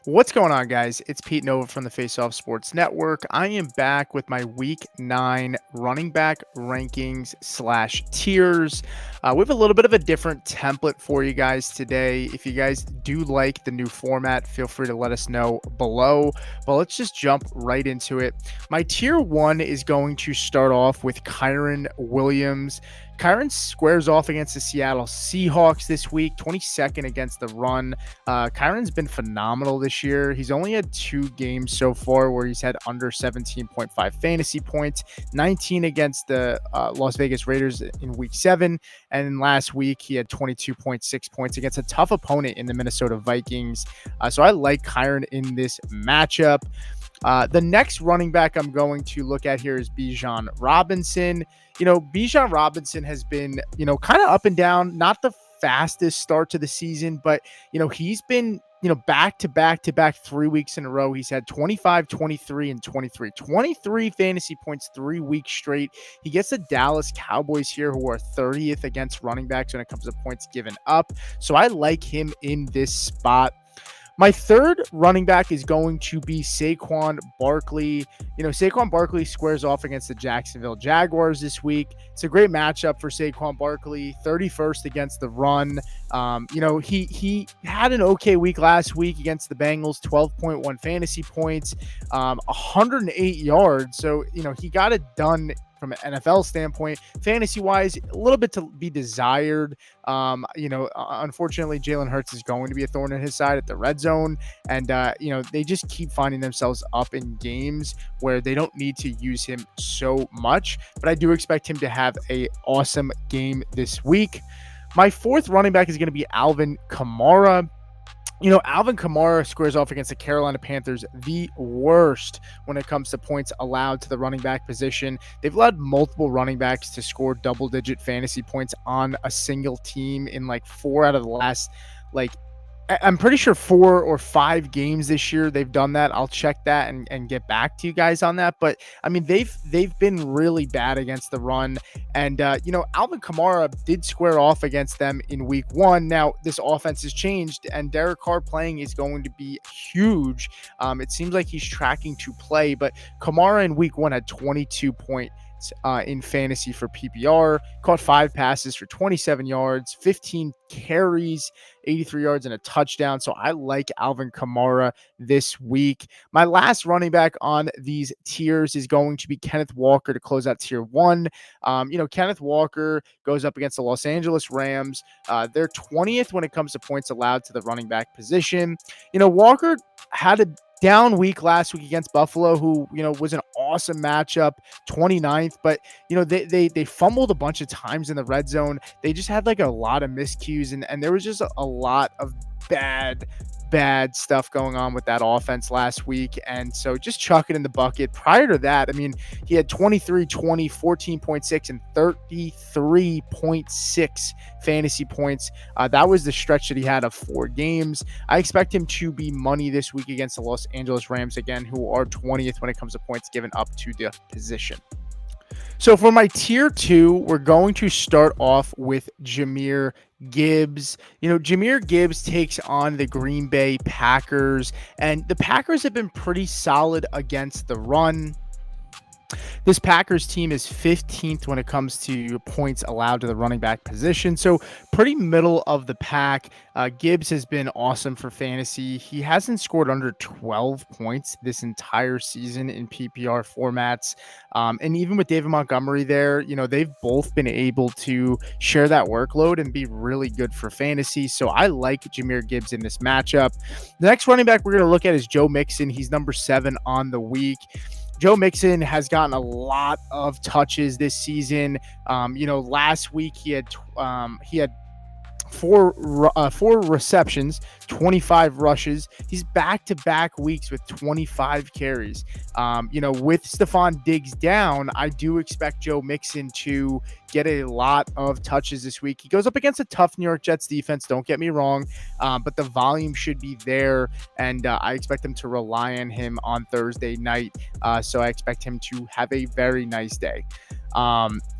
What's going on, guys? It's Pete Nova from the Face Off Sports Network. I am back with my Week 9 running back rankings slash tiers. We have a little bit of a different template for you guys today. If you guys do like the new format, feel free to let us know below. But let's just jump right into it. My tier 1 is going to start off with Kyren Williams. Kyren squares off against the Seattle Seahawks this week, 22nd against the run. Kyron's been phenomenal this year. He's only had 2 games so far where he's had under 17.5 fantasy points, 19 against the Las Vegas Raiders in week 7. And then last week, he had 22.6 points against a tough opponent in the Minnesota Vikings. So I like Kyren in this matchup. The next running back I'm going to look at here is Bijan Robinson. Bijan Robinson has been, kind of up and down, not the fastest start to the season, but, he's been, back to back 3 weeks in a row. He's had 25, 23, and 23 fantasy points 3 weeks straight. He gets the Dallas Cowboys here, who are 30th against running backs when it comes to points given up. So I like him in this spot. My third running back is going to be Saquon Barkley. Saquon Barkley squares off against the Jacksonville Jaguars this week. It's a great matchup for Saquon Barkley, 31st against the run. He had an okay week last week against the Bengals, 12.1 fantasy points, 108 yards. So, he got it done from an NFL standpoint. Fantasy wise, a little bit to be desired. Unfortunately, Jalen Hurts is going to be a thorn in his side at the red zone. And, they just keep finding themselves up in games where they don't need to use him so much. But I do expect him to have an awesome game this week. My fourth running back is going to be Alvin Kamara. Alvin Kamara squares off against the Carolina Panthers, the worst when it comes to points allowed to the running back position. They've allowed multiple running backs to score double-digit fantasy points on a single team in 4 out of the last, I'm pretty sure 4 or 5 games this year they've done that. I'll check that and get back to you guys on that. But I mean, they've been really bad against the run. And Alvin Kamara did square off against them in week 1. Now this offense has changed, and Derek Carr playing is going to be huge. It seems like he's tracking to play, but Kamara in week 1 had 22 points in fantasy for PPR, caught 5 passes for 27 yards, 15 carries, 83 yards, and a touchdown. So I like Alvin Kamara this week. My last running back on these tiers is going to be Kenneth Walker to close out tier 1. Kenneth Walker goes up against the Los Angeles Rams. They're 20th when it comes to points allowed to the running back position. Walker had a down week last week against Buffalo, who, was an awesome matchup, 29th, but, they fumbled a bunch of times in the red zone. They just had a lot of miscues, and there was just a lot of bad stuff going on with that offense last week. And so just chuck it in the bucket. Prior to that, he had 23, 20, 14.6, and 33.6 fantasy points. That was the stretch that he had of 4 games. I expect him to be money this week against the Los Angeles Rams again, who are 20th when it comes to points given up to the position. So for my tier 2, we're going to start off with Jahmyr Gibbs. Jahmyr Gibbs takes on the Green Bay Packers, and the Packers have been pretty solid against the run. This Packers team is 15th when it comes to points allowed to the running back position. So pretty middle of the pack. Gibbs has been awesome for fantasy. He hasn't scored under 12 points this entire season in PPR formats. And even with David Montgomery there, they've both been able to share that workload and be really good for fantasy. So I like Jahmyr Gibbs in this matchup. The next running back we're going to look at is Joe Mixon. He's number 7 on the week. Joe Mixon has gotten a lot of touches this season. Last week he had four receptions, 25 rushes. He's back-to-back weeks with 25 carries. With Stephon Diggs down, I do expect Joe Mixon to get a lot of touches this week. He goes up against a tough New York Jets defense, don't get me wrong, but the volume should be there, and I expect them to rely on him on Thursday night, so I expect him to have a very nice day.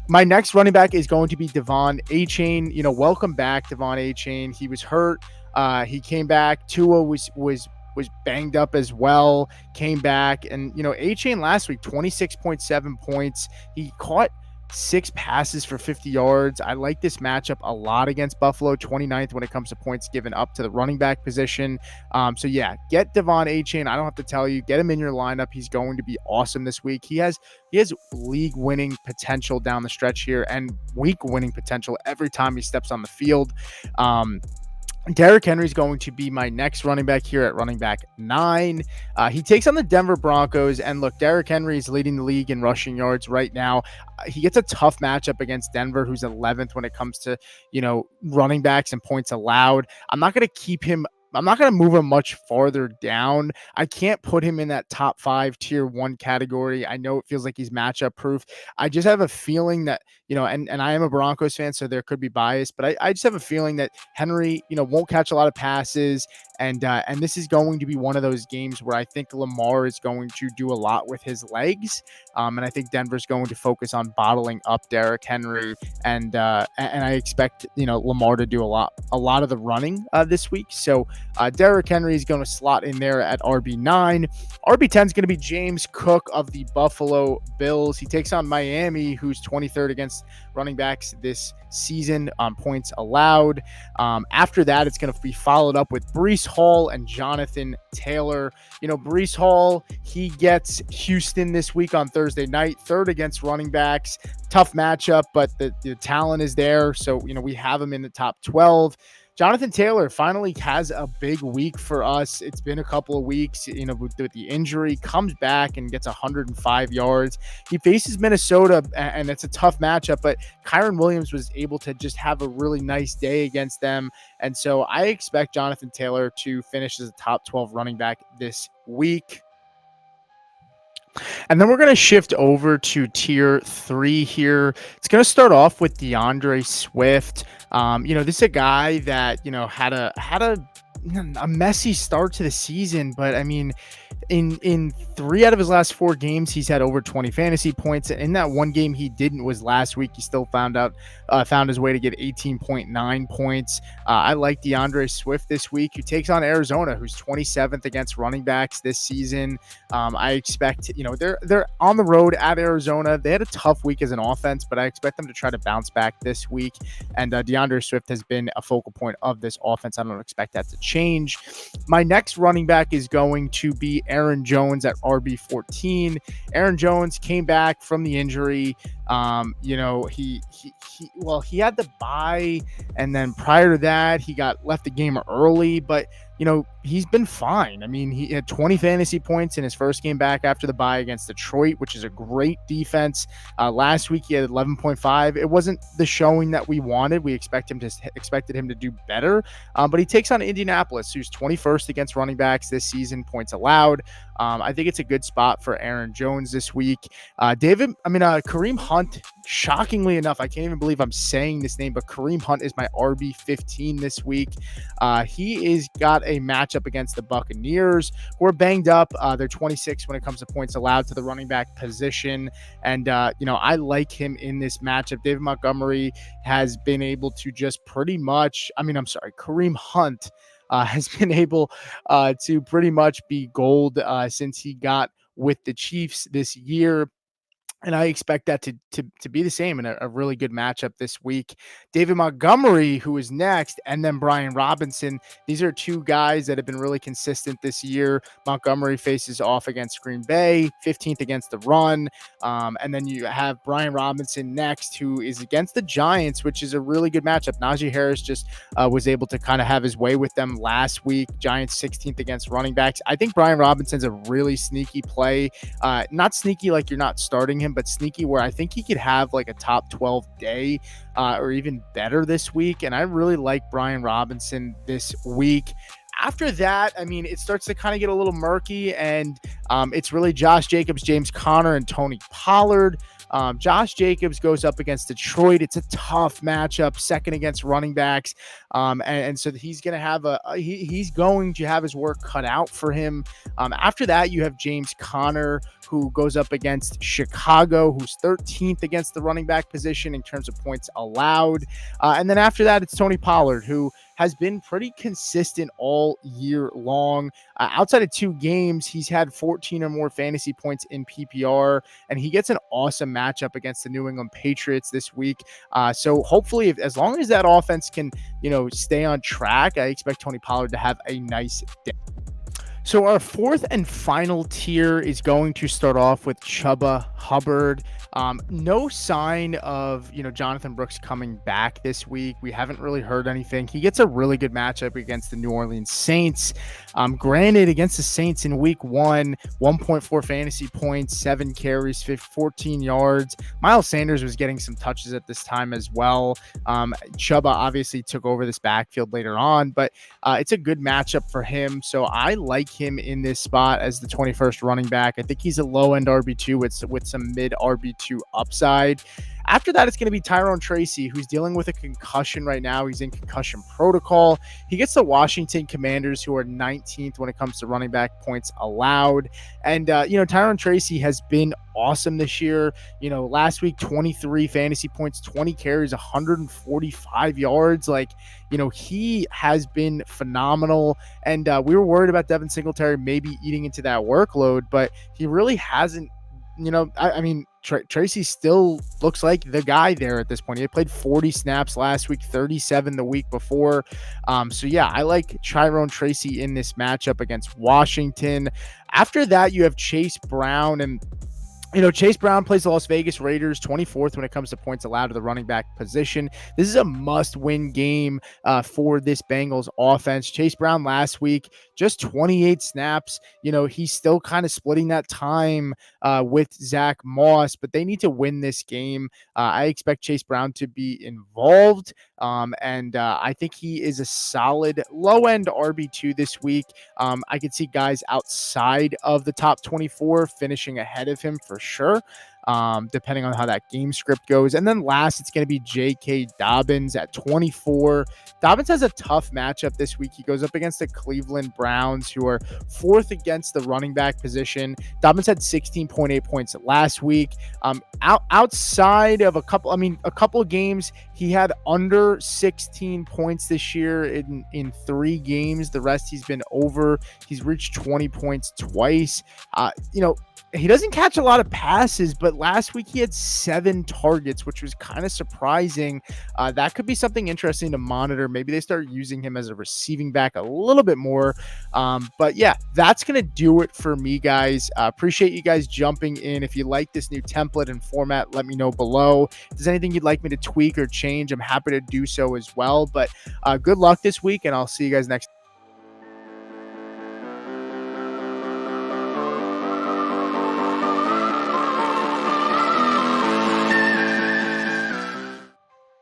My next running back is going to be Devon Achane. Welcome back, Devon Achane. He was hurt. He came back. Tua was was banged up as well, came back. And, A-Chain last week, 26.7 points. He caught 6 passes for 50 yards. I like this matchup a lot against Buffalo, 29th when it comes to points given up to the running back position. So yeah, get Devon A-Chain. I don't have to tell you, get him in your lineup. He's going to be awesome this week. He has league winning potential down the stretch here and week winning potential every time he steps on the field. Derrick Henry is going to be my next running back here at running back 9. He takes on the Denver Broncos. And look, Derrick Henry is leading the league in rushing yards right now. He gets a tough matchup against Denver, who's 11th when it comes to, running backs and points allowed. I'm not going to move him much farther down. I can't put him in that top 5 tier 1 category. I know it feels like he's matchup proof. I just have a feeling that, and I am a Broncos fan, so there could be bias, but I just have a feeling that Henry, won't catch a lot of passes. And this is going to be one of those games where I think Lamar is going to do a lot with his legs. And I think Denver's going to focus on bottling up Derrick Henry. And I expect, Lamar to do a lot of the running this week. So Derrick Henry is going to slot in there at RB9. RB10 is going to be James Cook of the Buffalo Bills. He takes on Miami, who's 23rd against running backs this season on points allowed. After that, it's going to be followed up with Breece Hall and Jonathan Taylor. Breece Hall, he gets Houston this week on Thursday night, 3rd against running backs. Tough matchup, but the talent is there. So, we have him in the top 12. Jonathan Taylor finally has a big week for us. It's been a couple of weeks, with the injury, comes back and gets 105 yards. He faces Minnesota, and it's a tough matchup, but Kyron Williams was able to just have a really nice day against them. And so I expect Jonathan Taylor to finish as a top 12 running back this week. And then we're going to shift over to tier 3 here. It's going to start off with DeAndre Swift. This is a guy that, had a messy start to the season, but I mean, in 3 out of his last 4 games, he's had over 20 fantasy points. And in that one game he didn't was last week. He still found his way to get 18.9 points. I like DeAndre Swift this week, who takes on Arizona, who's 27th against running backs this season. I expect, they're on the road at Arizona. They had a tough week as an offense, but I expect them to try to bounce back this week. And DeAndre Swift has been a focal point of this offense. I don't expect that to change. My next running back is going to be Aaron Jones at RB14. Aaron Jones came back from the injury. He had the bye, and then prior to that, he got left the game early, but he's been fine. I mean, he had 20 fantasy points in his first game back after the bye against Detroit, which is a great defense. Last week he had 11.5. It wasn't the showing that we wanted. We expected him to do better, but he takes on Indianapolis, who's 21st against running backs this season, points allowed. I think it's a good spot for Aaron Jones this week. Kareem Hunt, shockingly enough, I can't even believe I'm saying this name, but Kareem Hunt is my RB15 this week. He is got a matchup against the Buccaneers, who are banged up. They're 26 when it comes to points allowed to the running back position. And, I like him in this matchup. David Montgomery has been able to just Kareem Hunt has been able to pretty much be gold since he got with the Chiefs this year. And I expect that to be the same in a really good matchup this week. David Montgomery, who is next, and then Brian Robinson. These are 2 guys that have been really consistent this year. Montgomery faces off against Green Bay, 15th against the run. And then you have Brian Robinson next, who is against the Giants, which is a really good matchup. Najee Harris just was able to kind of have his way with them last week. Giants 16th against running backs. I think Brian Robinson's a really sneaky play. Not sneaky like you're not starting him, but sneaky where I think he could have like a top 12 day or even better this week. And I really like Brian Robinson this week. After that, it starts to kind of get a little murky, and it's really Josh Jacobs, James Conner, and Tony Pollard. Josh Jacobs goes up against Detroit. It's a tough matchup, second against running backs. And so he's going to have he's going to have his work cut out for him. After that, you have James Conner, who goes up against Chicago, who's 13th against the running back position in terms of points allowed. And then after that, it's Tony Pollard, who has been pretty consistent all year long. Outside of 2 games, he's had 14 or more fantasy points in PPR, and he gets an awesome matchup against the New England Patriots this week. So hopefully, as long as that offense can, stay on track, I expect Tony Pollard to have a nice day. So our fourth and final tier is going to start off with Chuba Hubbard. No sign of Jonathan Brooks coming back this week. We haven't really heard anything. He gets a really good matchup against the New Orleans Saints. Granted, against the Saints in week 1.4 fantasy points, 7 carries, 14 yards. Miles Sanders was getting some touches at this time as well. Chuba obviously took over this backfield later on, but it's a good matchup for him. So I like him in this spot as the 21st running back. I think he's a low-end RB2 with some mid RB2 upside. After that, it's going to be Tyrone Tracy, who's dealing with a concussion right now. He's in concussion protocol. He gets the Washington Commanders, who are 19th when it comes to running back points allowed. And, Tyrone Tracy has been awesome this year. Last week, 23 fantasy points, 20 carries, 145 yards. He has been phenomenal. And we were worried about Devin Singletary maybe eating into that workload, but he really hasn't. Tracy still looks like the guy there at this point. He had played 40 snaps last week, 37 the week before. I like Tyrone Tracy in this matchup against Washington. After that, you have Chase Brown, and Chase Brown plays the Las Vegas Raiders, 24th when it comes to points allowed to the running back position. This is a must-win game for this Bengals offense. Chase Brown last week, just 28 snaps. He's still kind of splitting that time with Zach Moss, but they need to win this game. I expect Chase Brown to be involved, and I think he is a solid low-end RB2 this week. I could see guys outside of the top 24 finishing ahead of him for sure, depending on how that game script goes. And then last, it's going to be J.K. Dobbins at 24. Dobbins has a tough matchup this week. He goes up against the Cleveland Browns, who are 4th against the running back position. Dobbins had 16.8 points last week. Outside of a couple of games, he had under 16 points this year in 3 games. The rest he's been over. He's reached 20 points twice. He doesn't catch a lot of passes, but last week he had 7 targets, which was kind of surprising. That could be something interesting to monitor. Maybe they start using him as a receiving back a little bit more. But yeah, that's going to do it for me, guys. Appreciate you guys jumping in. If you like this new template and format, let me know below. If there's anything you'd like me to tweak or change, I'm happy to do so as well. But good luck this week, and I'll see you guys next time.